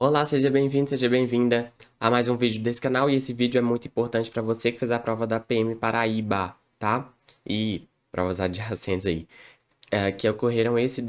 Olá, seja bem-vindo, seja bem-vinda a mais um vídeo desse canal. E esse vídeo é muito importante para você que fez a prova da PM Paraíba, tá? E provas adjacentes aí, que ocorreram esse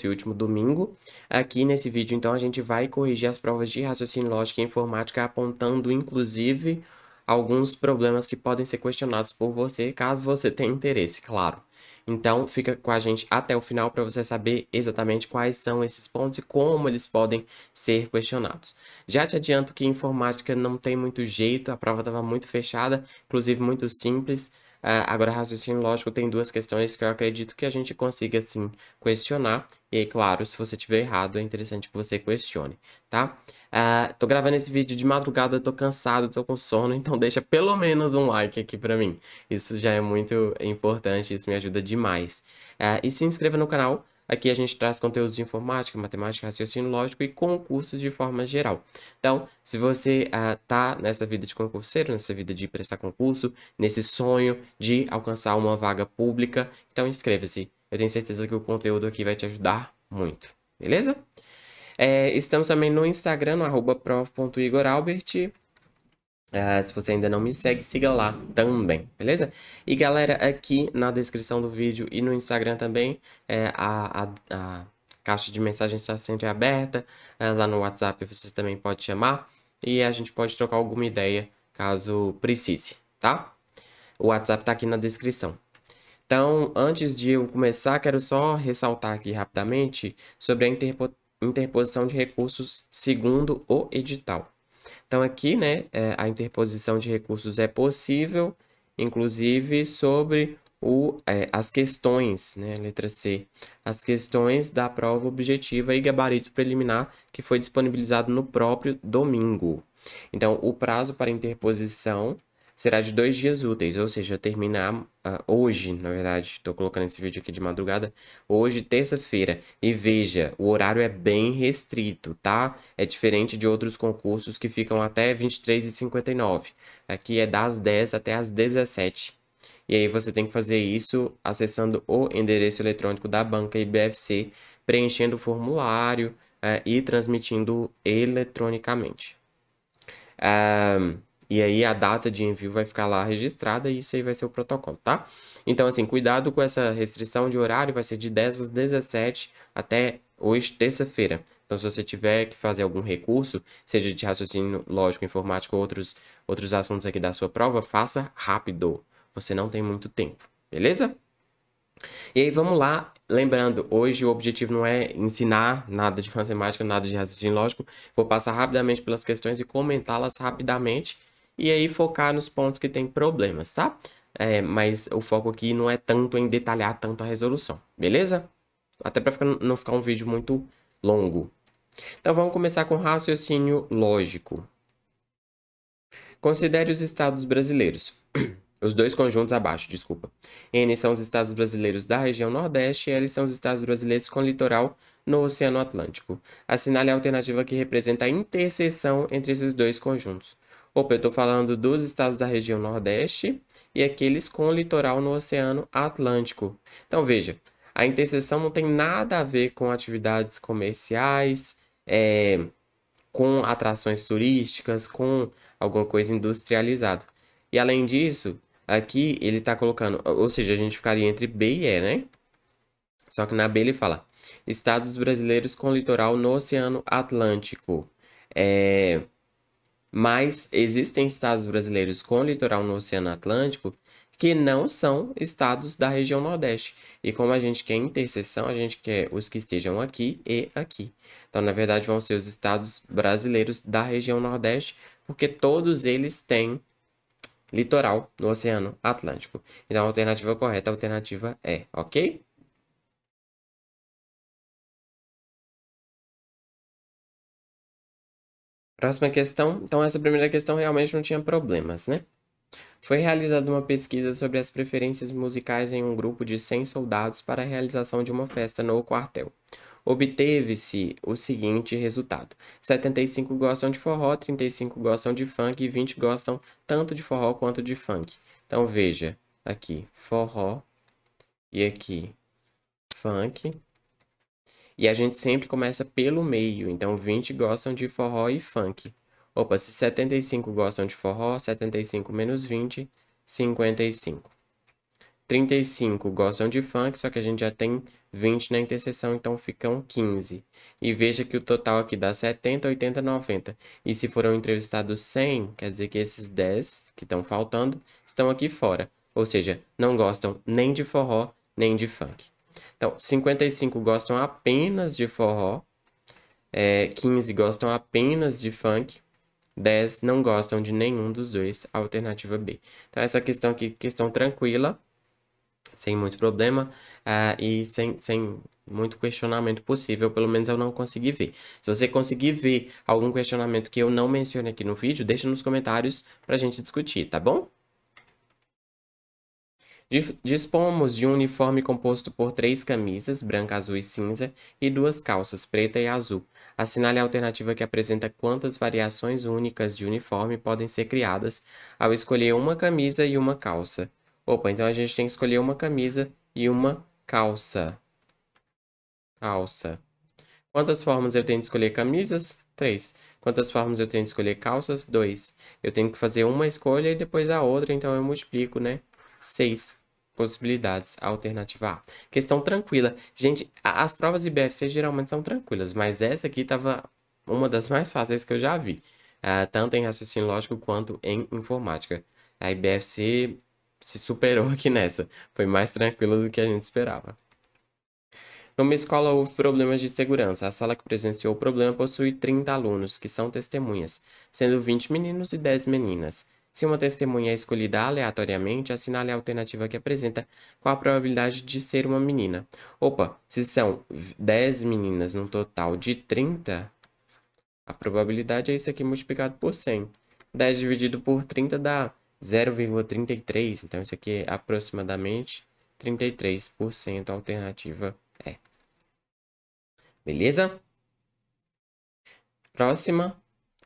último domingo. Aqui nesse vídeo, então, a gente vai corrigir as provas de raciocínio lógico e informática, apontando, inclusive, alguns problemas que podem ser questionados por você, caso você tenha interesse, claro. Então, fica com a gente até o final para você saber exatamente quais são esses pontos e como eles podem ser questionados. Já te adianto que informática não tem muito jeito, a prova estava muito fechada, inclusive muito simples. Agora, raciocínio lógico tem duas questões que eu acredito que a gente consiga, sim, questionar. E aí, claro, se você tiver errado, é interessante que você questione, tá? Tô gravando esse vídeo de madrugada, tô cansado, tô com sono, então deixa pelo menos um like aqui pra mim. Isso já é muito importante, isso me ajuda demais. E se inscreva no canal. Aqui a gente traz conteúdos de informática, matemática, raciocínio lógico e concursos de forma geral. Então, se você tá nessa vida de concurseiro, nessa vida de prestar concurso, nesse sonho de alcançar uma vaga pública, então inscreva-se. Eu tenho certeza que o conteúdo aqui vai te ajudar muito, beleza? Estamos também no Instagram, no @prof.igoralbert. Se você ainda não me segue, siga lá também, beleza? E galera, aqui na descrição do vídeo e no Instagram também, a caixa de mensagens está sempre aberta. Lá no WhatsApp você também pode chamar e a gente pode trocar alguma ideia caso precise, tá? O WhatsApp tá aqui na descrição. Então, antes de eu começar, quero só ressaltar aqui rapidamente sobre a interposição de recursos segundo o edital. Então, aqui, né, a interposição de recursos é possível, inclusive sobre as questões, né, letra C, as questões da prova objetiva e gabarito preliminar que foi disponibilizado no próprio domingo. Então, o prazo para interposição será de 2 dias úteis, ou seja, terminar hoje, na verdade, estou colocando esse vídeo aqui de madrugada, hoje, terça-feira. E veja, o horário é bem restrito, tá? É diferente de outros concursos que ficam até 23h59. Aqui é das 10 até as 17. E aí você tem que fazer isso acessando o endereço eletrônico da banca IBFC, preenchendo o formulário e transmitindo eletronicamente. E aí a data de envio vai ficar lá registrada e isso aí vai ser o protocolo, tá? Então, assim, cuidado com essa restrição de horário, vai ser de 10 às 17 até hoje, terça-feira. Então, se você tiver que fazer algum recurso, seja de raciocínio lógico, informático ou outros assuntos aqui da sua prova, faça rápido. Você não tem muito tempo, beleza? E aí, vamos lá. Lembrando, hoje o objetivo não é ensinar nada de matemática, nada de raciocínio lógico. Vou passar rapidamente pelas questões e comentá-las rapidamente. E aí, focar nos pontos que tem problemas, tá? Mas o foco aqui não é tanto em detalhar tanto a resolução, beleza? Até para não ficar um vídeo muito longo. Então, vamos começar com raciocínio lógico. Considere os estados brasileiros. Os dois conjuntos abaixo, desculpa. N são os estados brasileiros da região Nordeste e L são os estados brasileiros com litoral no Oceano Atlântico. Assinale a alternativa que representa a interseção entre esses dois conjuntos. Opa, eu estou falando dos estados da região Nordeste e aqueles com litoral no Oceano Atlântico. Então, veja, a interseção não tem nada a ver com atividades comerciais, com atrações turísticas, com alguma coisa industrializada. E além disso, aqui ele está colocando, ou seja, a gente ficaria entre B e E, né? Só que na B ele fala estados brasileiros com litoral no Oceano Atlântico. Mas existem estados brasileiros com litoral no Oceano Atlântico que não são estados da região Nordeste. E como a gente quer interseção, a gente quer os que estejam aqui e aqui. Então, na verdade, vão ser os estados brasileiros da região Nordeste, porque todos eles têm litoral no Oceano Atlântico. Então, a alternativa correta, a alternativa é, ok? Próxima questão. Então, essa primeira questão realmente não tinha problemas, né? Foi realizada uma pesquisa sobre as preferências musicais em um grupo de 100 soldados para a realização de uma festa no quartel. Obteve-se o seguinte resultado: 75 gostam de forró, 35 gostam de funk e 20 gostam tanto de forró quanto de funk. Então veja, aqui forró e aqui funk. E a gente sempre começa pelo meio. Então, 20 gostam de forró e funk. Opa, se 75 gostam de forró, 75 menos 20, 55. 35 gostam de funk, só que a gente já tem 20 na interseção, então ficam 15. E veja que o total aqui dá 70, 80, 90. E se foram entrevistados 100, quer dizer que esses 10 que estão faltando estão aqui fora. Ou seja, não gostam nem de forró, nem de funk. Então, 55 gostam apenas de forró, 15 gostam apenas de funk, 10 não gostam de nenhum dos dois, alternativa B. Então, essa questão aqui, questão tranquila, sem muito problema, e sem muito questionamento possível, pelo menos eu não consegui ver. Se você conseguir ver algum questionamento que eu não mencionei aqui no vídeo, deixa nos comentários pra gente discutir, tá bom? Dispomos de um uniforme composto por 3 camisas, branca, azul e cinza, e 2 calças, preta e azul. Assinale a alternativa que apresenta quantas variações únicas de uniforme podem ser criadas ao escolher uma camisa e uma calça. Opa, então a gente tem que escolher uma camisa e uma calça. Calça. Quantas formas eu tenho de escolher camisas? 3. Quantas formas eu tenho de escolher calças? 2. Eu tenho que fazer uma escolha e depois a outra, então eu multiplico, né? 6 possibilidades. Alternativa A. Questão tranquila. Gente, as provas de BFC geralmente são tranquilas, mas essa aqui tava uma das mais fáceis que eu já vi. Tanto em raciocínio lógico quanto em informática. A IBFC se superou aqui nessa. Foi mais tranquila do que a gente esperava. Numa escola houve problemas de segurança. A sala que presenciou o problema possui 30 alunos, que são testemunhas, sendo 20 meninos e 10 meninas. Se uma testemunha é escolhida aleatoriamente, assinale a alternativa que apresenta qual a probabilidade de ser uma menina. Opa, se são 10 meninas num total de 30, a probabilidade é isso aqui multiplicado por 100. 10 dividido por 30 dá 0,33, então isso aqui é aproximadamente 33%, a alternativa é. Beleza? Próxima.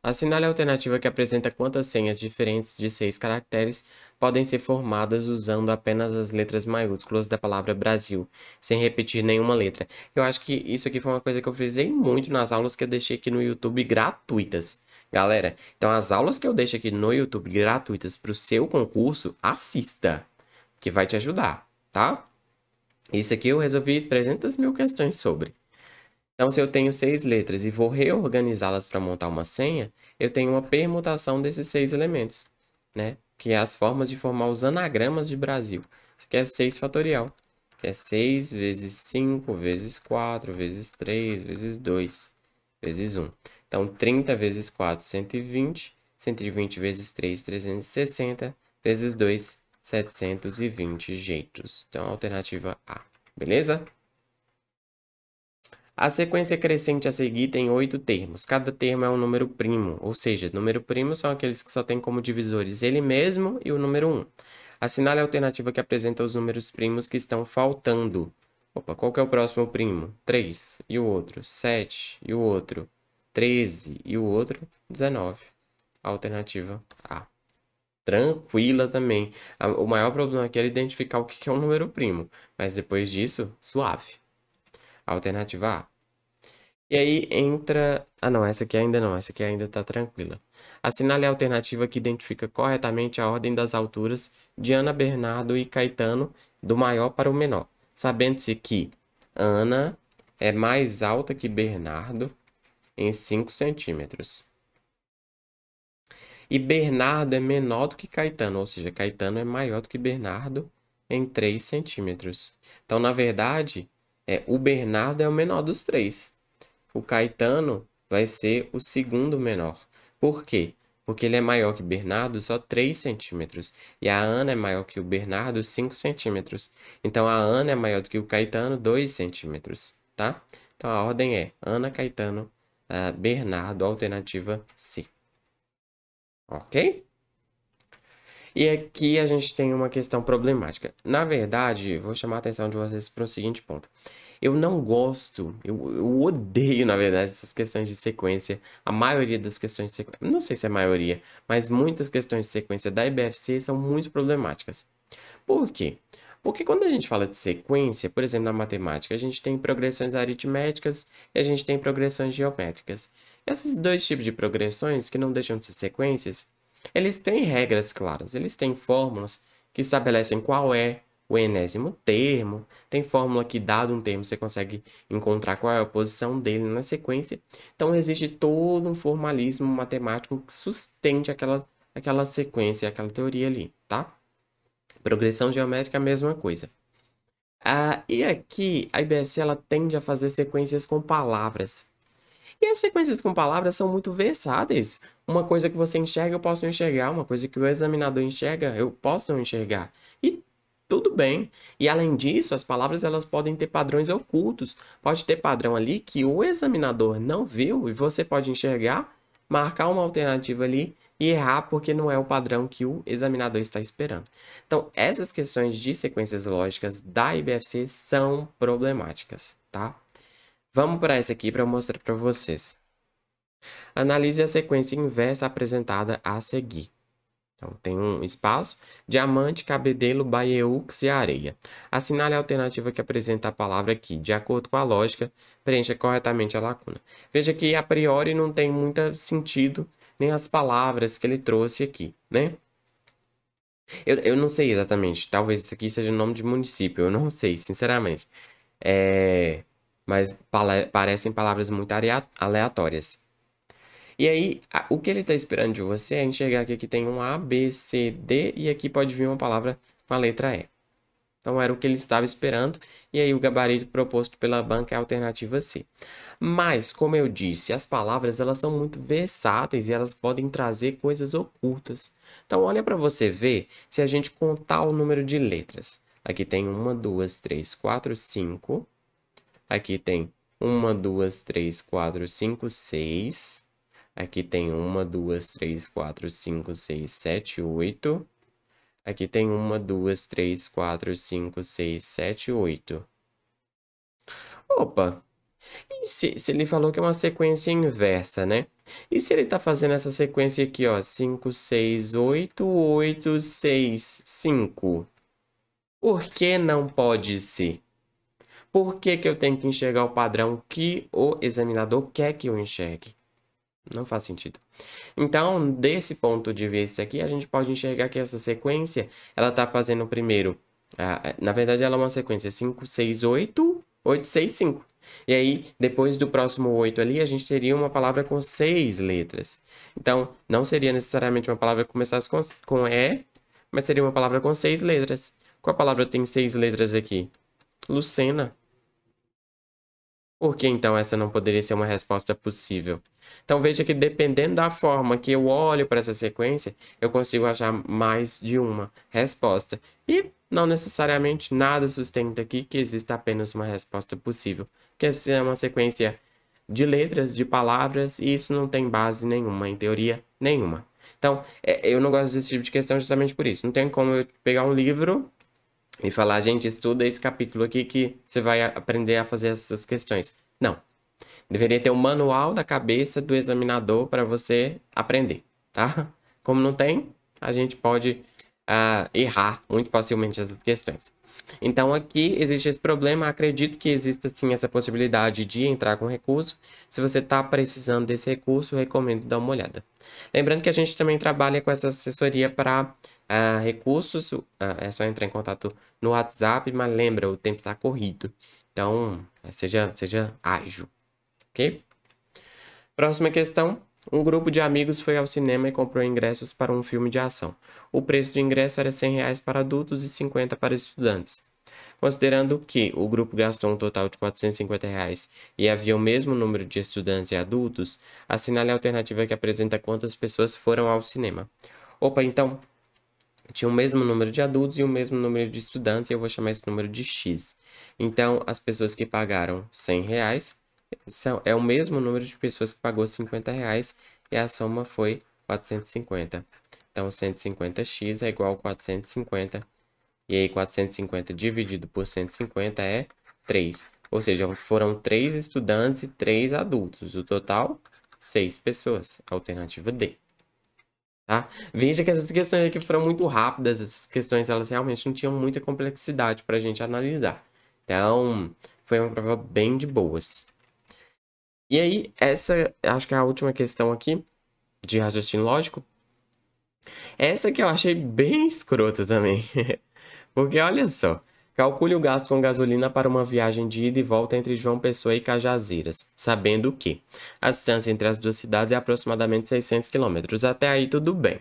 Assinale a alternativa que apresenta quantas senhas diferentes de 6 caracteres podem ser formadas usando apenas as letras maiúsculas da palavra Brasil, sem repetir nenhuma letra. Eu acho que isso aqui foi uma coisa que eu frisei muito nas aulas que eu deixei aqui no YouTube gratuitas. Galera, então as aulas que eu deixo aqui no YouTube gratuitas para o seu concurso, assista, que vai te ajudar, tá? Isso aqui eu resolvi 300 mil questões sobre. Então, se eu tenho 6 letras e vou reorganizá-las para montar uma senha, eu tenho uma permutação desses 6 elementos, né? Que é as formas de formar os anagramas de Brasil. Isso aqui é 6 fatorial, que é 6 vezes 5 vezes 4 vezes 3 vezes 2 vezes 1. Então, 30 vezes 4, 120. 120 vezes 3, 360. Vezes 2, 720 jeitos. Então, alternativa A. Beleza? A sequência crescente a seguir tem 8 termos. Cada termo é um número primo, ou seja, número primo são aqueles que só têm como divisores ele mesmo e o número 1. Assinale a alternativa que apresenta os números primos que estão faltando. Opa, qual que é o próximo primo? 3. E o outro? 7. E o outro? 13. E o outro? 19. Alternativa A. Tranquila também. O maior problema aqui é identificar o que é um número primo. Mas depois disso, suave. Alternativa A. E aí entra... Ah, não, essa aqui ainda não. Essa aqui ainda tá tranquila. Assinale a alternativa que identifica corretamente a ordem das alturas de Ana, Bernardo e Caetano, do maior para o menor. Sabendo-se que Ana é mais alta que Bernardo em 5 centímetros. E Bernardo é menor do que Caetano, ou seja, Caetano é maior do que Bernardo em 3 centímetros. Então, na verdade, o Bernardo é o menor dos três. O Caetano vai ser o segundo menor. Por quê? Porque ele é maior que Bernardo só 3 centímetros. E a Ana é maior que o Bernardo 5 centímetros. Então, a Ana é maior do que o Caetano 2 centímetros, tá? Então, a ordem é Ana, Caetano, Bernardo, alternativa C. Ok? E aqui a gente tem uma questão problemática. Na verdade, vou chamar a atenção de vocês para o seguinte ponto. Eu não gosto, eu odeio, na verdade, essas questões de sequência. A maioria das questões de sequência, não sei se é a maioria, mas muitas questões de sequência da IBFC são muito problemáticas. Por quê? Porque quando a gente fala de sequência, por exemplo, na matemática, a gente tem progressões aritméticas e a gente tem progressões geométricas. Esses dois tipos de progressões, que não deixam de ser sequências, eles têm regras claras, eles têm fórmulas que estabelecem qual é o enésimo termo, tem fórmula que, dado um termo, você consegue encontrar qual é a posição dele na sequência. Então, existe todo um formalismo matemático que sustente aquela sequência, aquela teoria ali, tá? Progressão geométrica, a mesma coisa. E aqui, a IBFC ela tende a fazer sequências com palavras. E as sequências com palavras são muito versáteis. Uma coisa que você enxerga, eu posso não enxergar. Uma coisa que o examinador enxerga, eu posso não enxergar. E tudo bem. E além disso, as palavras elas podem ter padrões ocultos. Pode ter padrão ali que o examinador não viu e você pode enxergar, marcar uma alternativa ali e errar porque não é o padrão que o examinador está esperando. Então, essas questões de sequências lógicas da IBFC são problemáticas, tá? Vamos para essa aqui para eu mostrar para vocês. Analise a sequência inversa apresentada a seguir. Então, tem um espaço, diamante, cabedelo, baieux e areia. Assinale a alternativa que apresenta a palavra aqui. De acordo com a lógica, preencha corretamente a lacuna. Veja que, a priori, não tem muito sentido nem as palavras que ele trouxe aqui, né? Eu não sei exatamente. Talvez isso aqui seja o nome de município. Eu não sei, sinceramente. Mas parecem palavras muito aleatórias. E aí, o que ele está esperando de você é enxergar que aqui tem um A, B, C, D e aqui pode vir uma palavra com a letra E. Então, era o que ele estava esperando. E aí, o gabarito proposto pela banca é a alternativa C. Mas, como eu disse, as palavras elas são muito versáteis e elas podem trazer coisas ocultas. Então, olha para você ver se a gente contar o número de letras. Aqui tem 1, 2, 3, 4, 5. Aqui tem 1, 2, 3, 4, 5, 6. Aqui tem 1, 2, 3, 4, 5, 6, 7, 8. Aqui tem 1, 2, 3, 4, 5, 6, 7, 8. Opa! E se ele falou que é uma sequência inversa, né? E se ele está fazendo essa sequência aqui, ó, 5, 6, 8, 8, 6, 5? Por que não pode ser? Por que que eu tenho que enxergar o padrão que o examinador quer que eu enxergue? Não faz sentido. Então, desse ponto de vista aqui, a gente pode enxergar que essa sequência, ela está fazendo primeiro, na verdade, ela é uma sequência 5, 6, 8, 8, 6, 5. E aí, depois do próximo 8 ali, a gente teria uma palavra com 6 letras. Então, não seria necessariamente uma palavra que começasse com E, mas seria uma palavra com 6 letras. Qual palavra tem 6 letras aqui? Lucena. Por que então essa não poderia ser uma resposta possível? Então veja que dependendo da forma que eu olho para essa sequência, eu consigo achar mais de uma resposta. E não necessariamente nada sustenta aqui que exista apenas uma resposta possível. Porque essa é uma sequência de letras, de palavras, e isso não tem base nenhuma, em teoria nenhuma. Então, eu não gosto desse tipo de questão justamente por isso. Não tem como eu pegar um livro e falar, gente, estuda esse capítulo aqui que você vai aprender a fazer essas questões. Não. Deveria ter um manual da cabeça do examinador para você aprender, tá? Como não tem, a gente pode errar muito facilmente essas questões. Então, aqui existe esse problema. Acredito que exista, sim, essa possibilidade de entrar com recurso. Se você está precisando desse recurso, eu recomendo dar uma olhada. Lembrando que a gente também trabalha com essa assessoria para recursos. É só entrar em contato no WhatsApp, mas lembra, o tempo está corrido. Então, seja ágil, ok? Próxima questão. Um grupo de amigos foi ao cinema e comprou ingressos para um filme de ação. O preço do ingresso era R$ 100 para adultos e 50 para estudantes. Considerando que o grupo gastou um total de R$ 450 e havia o mesmo número de estudantes e adultos, assinale a alternativa que apresenta quantas pessoas foram ao cinema. Opa, então, tinha o mesmo número de adultos e o mesmo número de estudantes, e eu vou chamar esse número de X. Então, as pessoas que pagaram R$ 100 é o mesmo número de pessoas que pagou R$ 50 e a soma foi 450. Então, 150x é igual a 450. E aí, 450 dividido por 150 é 3. Ou seja, foram 3 estudantes e 3 adultos. O total, 6 pessoas. Alternativa D. tá? Veja que essas questões aqui foram muito rápidas, essas questões elas realmente não tinham muita complexidade para a gente analisar. Então, foi uma prova bem de boas. E aí, essa acho que é a última questão aqui de raciocínio lógico. Essa que eu achei bem escrota também. Porque olha só, calcule o gasto com gasolina para uma viagem de ida e volta entre João Pessoa e Cajazeiras, sabendo que a distância entre as duas cidades é aproximadamente 600 quilômetros. Até aí tudo bem.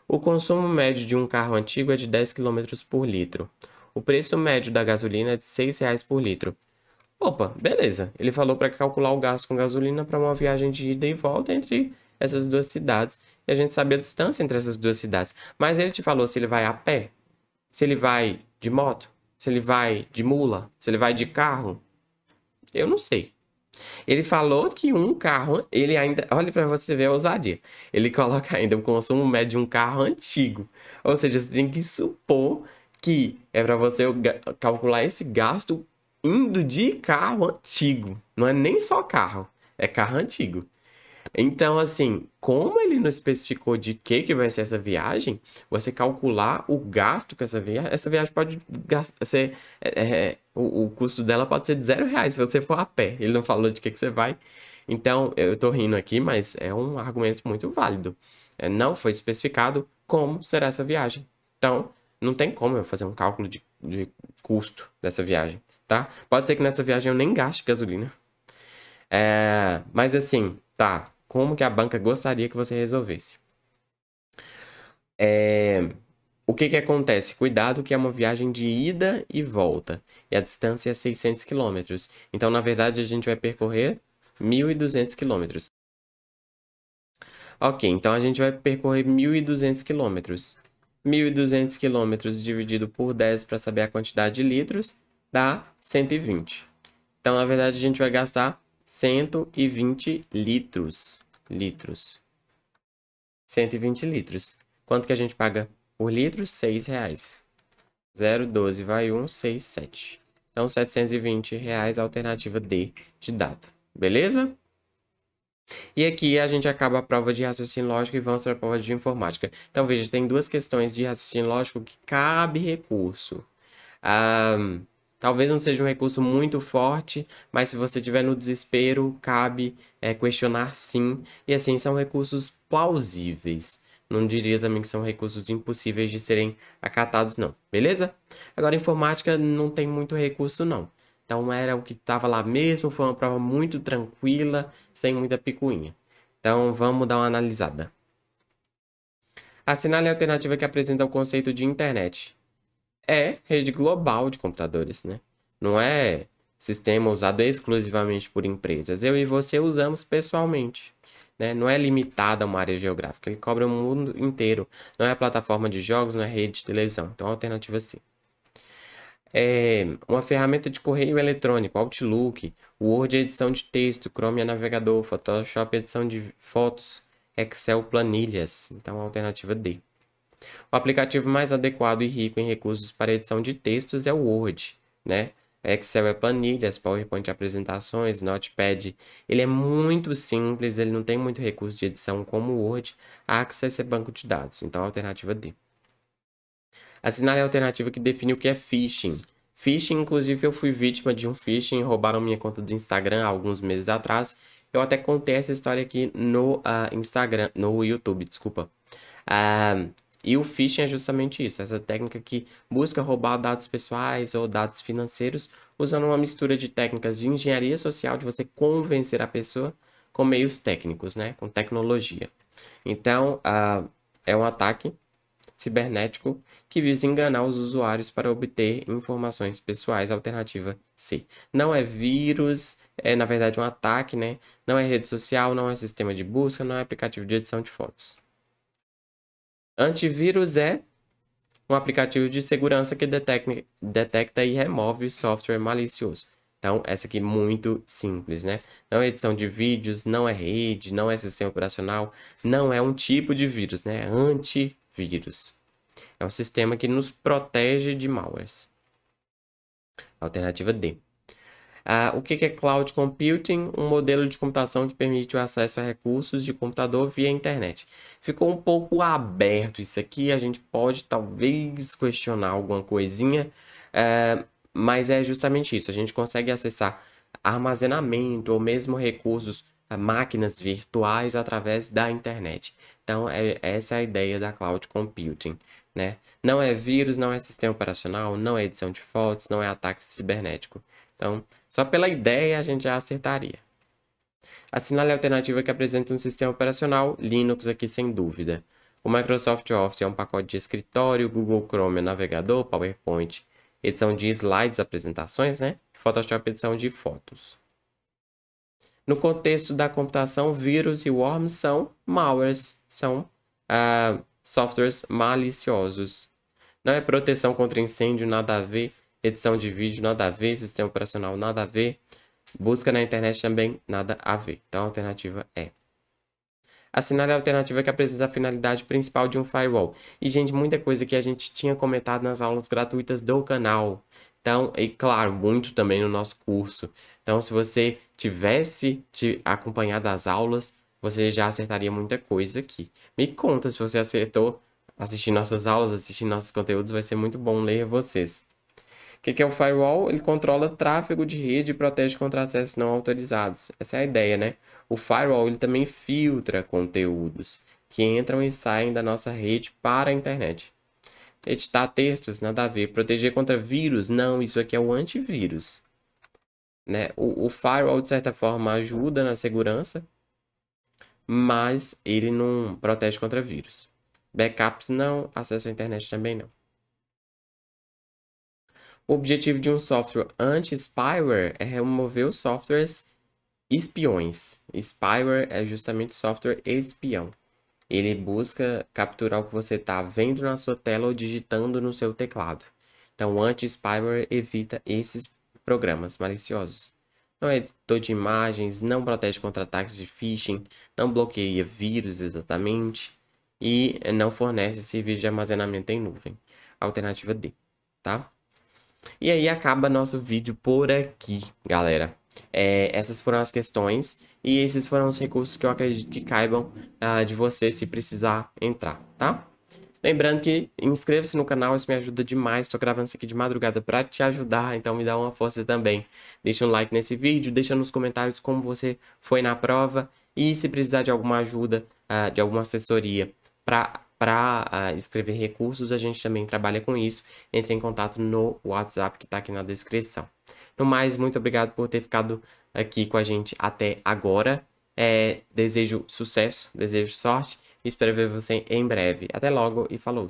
O consumo médio de um carro antigo é de 10 quilômetros por litro. O preço médio da gasolina é de R$ 6 por litro. Opa, beleza. Ele falou para calcular o gasto com gasolina para uma viagem de ida e volta entre essas duas cidades. E a gente sabe a distância entre essas duas cidades. Mas ele te falou se ele vai a pé, se ele vai de moto, se ele vai de mula, se ele vai de carro. Eu não sei. Ele falou que um carro, ele ainda, olha para você ver a ousadia. Ele coloca ainda o consumo médio de um carro antigo. Ou seja, você tem que supor que é para você calcular esse gasto indo de carro antigo. Não é nem só carro, é carro antigo. Então, assim, como ele não especificou de que vai ser essa viagem, você calcular o gasto com essa viagem pode ser, o custo dela pode ser de R$ 0 se você for a pé. Ele não falou de que você vai. Então, eu tô rindo aqui, mas é um argumento muito válido. Não foi especificado como será essa viagem. Então, não tem como eu fazer um cálculo de custo dessa viagem, tá? Pode ser que nessa viagem eu nem gaste gasolina. Mas assim, tá. Como que a banca gostaria que você resolvesse? O que que acontece? Cuidado que é uma viagem de ida e volta. E a distância é 600 quilômetros. Então, na verdade, a gente vai percorrer 1.200 quilômetros. Ok, então a gente vai percorrer 1.200 quilômetros. 1.200 quilômetros dividido por 10 para saber a quantidade de litros dá 120. Então, na verdade, a gente vai gastar 120 litros. 120 litros. Quanto que a gente paga por litro? R$ 6. 0,12 vai 1, 6, 7. Então, R$ 720, alternativa D de dado. Beleza? E aqui a gente acaba a prova de raciocínio lógico e vamos para a prova de informática. Então, veja, tem duas questões de raciocínio lógico que cabe recurso. Talvez não seja um recurso muito forte, mas se você estiver no desespero, cabe questionar sim. E assim, são recursos plausíveis. Não diria também que são recursos impossíveis de serem acatados, não. Beleza? Agora, informática não tem muito recurso, não. Então, era o que estava lá mesmo. Foi uma prova muito tranquila, sem muita picuinha. Então, vamos dar uma analisada. Assinale a alternativa que apresenta o conceito de internet. É rede global de computadores, né? Não é sistema usado exclusivamente por empresas. Eu e você usamos pessoalmente, né? Não é limitado a uma área geográfica. Ele cobre o mundo inteiro. Não é plataforma de jogos, não é rede de televisão. Então, a alternativa sim. É uma ferramenta de correio eletrônico, Outlook, Word edição de texto, Chrome é navegador, Photoshop edição de fotos, Excel planilhas. Então, a alternativa D. O aplicativo mais adequado e rico em recursos para edição de textos é o Word, né? Excel é planilhas, PowerPoint é apresentações, Notepad. Ele é muito simples, ele não tem muito recurso de edição como o Word. Access é banco de dados, então a alternativa D. Assinale a alternativa que define o que é phishing. Phishing, inclusive, eu fui vítima de um phishing, roubaram minha conta do Instagram há alguns meses atrás. Eu até contei essa história aqui no Instagram, no YouTube, desculpa. E o phishing é justamente isso, essa técnica que busca roubar dados pessoais ou dados financeiros, usando uma mistura de técnicas de engenharia social, de você convencer a pessoa com meios técnicos, né, com tecnologia. Então, é um ataque cibernético que visa enganar os usuários para obter informações pessoais. Alternativa C. Não é vírus, é na verdade um ataque, né? Não é rede social, não é sistema de busca, não é aplicativo de edição de fotos. Antivírus é um aplicativo de segurança que detecta e remove software malicioso. Então, essa aqui é muito simples, né? Não é edição de vídeos, não é rede, não é sistema operacional, não é um tipo de vírus, né? É antivírus. É um sistema que nos protege de malwares. Alternativa D. O que é Cloud Computing? Um modelo de computação que permite o acesso a recursos de computador via internet. Ficou um pouco aberto isso aqui, a gente pode talvez questionar alguma coisinha, mas é justamente isso, a gente consegue acessar armazenamento ou mesmo recursos, máquinas virtuais através da internet. Então, essa é a ideia da Cloud Computing, né? Não é vírus, não é sistema operacional, não é edição de fotos, não é ataque cibernético. Então, só pela ideia a gente já acertaria. Assinale a alternativa que apresenta um sistema operacional, Linux aqui sem dúvida. O Microsoft Office é um pacote de escritório, Google Chrome é navegador, PowerPoint, edição de slides, apresentações, né? Photoshop, edição de fotos. No contexto da computação, vírus e worms são malwares, são softwares maliciosos. Não é proteção contra incêndio, nada a ver. Edição de vídeo, nada a ver. Sistema operacional, nada a ver. Busca na internet também, nada a ver. Então, a alternativa é. Assinale a alternativa que apresenta a finalidade principal de um firewall. E, gente, muita coisa que a gente tinha comentado nas aulas gratuitas do canal. Então, e claro, muito também no nosso curso. Então, se você tivesse acompanhado as aulas, você já acertaria muita coisa aqui. Me conta se você acertou assistir nossas aulas, assistir nossos conteúdos, vai ser muito bom ler vocês. O que é o firewall? Ele controla tráfego de rede e protege contra acessos não autorizados. Essa é a ideia, né? O firewall ele também filtra conteúdos que entram e saem da nossa rede para a internet. Editar textos, nada a ver. Proteger contra vírus? Não, isso aqui é o antivírus. Né? O firewall, de certa forma, ajuda na segurança, mas ele não protege contra vírus. Backups não, acesso à internet também não. O objetivo de um software anti-spyware é remover os softwares espiões. Spyware é justamente software espião. Ele busca capturar o que você está vendo na sua tela ou digitando no seu teclado. Então, o anti-spyware evita esses programas maliciosos. Não é editor de imagens, não protege contra ataques de phishing, não bloqueia vírus exatamente e não fornece serviço de armazenamento em nuvem. Alternativa D, tá? E aí acaba nosso vídeo por aqui, galera. Essas foram as questões e esses foram os recursos que eu acredito que caibam de você se precisar entrar, tá? Lembrando que inscreva-se no canal, isso me ajuda demais. Estou gravando isso aqui de madrugada para te ajudar, então me dá uma força também. Deixa um like nesse vídeo, deixa nos comentários como você foi na prova e se precisar de alguma ajuda, de alguma assessoria para escrever recursos, a gente também trabalha com isso. Entre em contato no WhatsApp que está aqui na descrição. No mais, muito obrigado por ter ficado aqui com a gente até agora. Desejo sucesso, desejo sorte e espero ver você em breve. Até logo e falou!